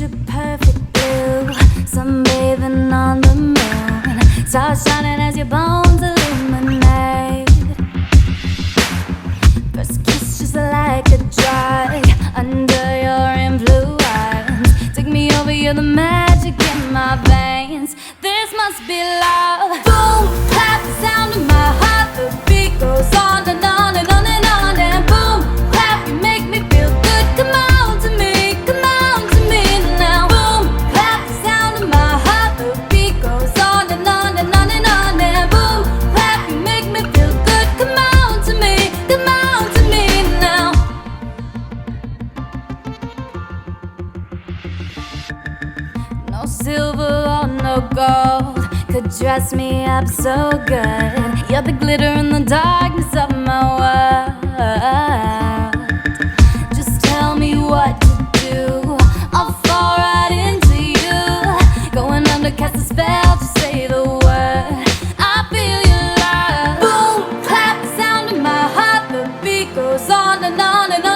picture perfect blue, sunbathing on the moon, stars shining as your bones illuminate. First kiss just like a drug under your influence. Take me over, you're the magic in my veins. This must be love. Boom, clap, the sound of my heart. The beat goes on and on and on and on. And boom, clap, you make me feel good. Come on to me, come on to me now. Boom, clap, the sound of my heart. The beat goes on and on and on and on. And boom, clap, you make me feel good. Come on to me, come on to me now. No silver or no gold could dress me up so good. You're the glitter in the darkness of my world. Just tell me what to do, I'll fall right into you. Going under, cast a spell, just say the word. I feel your love. Boom, clap, the sound of my heart. The beat goes on and on and on.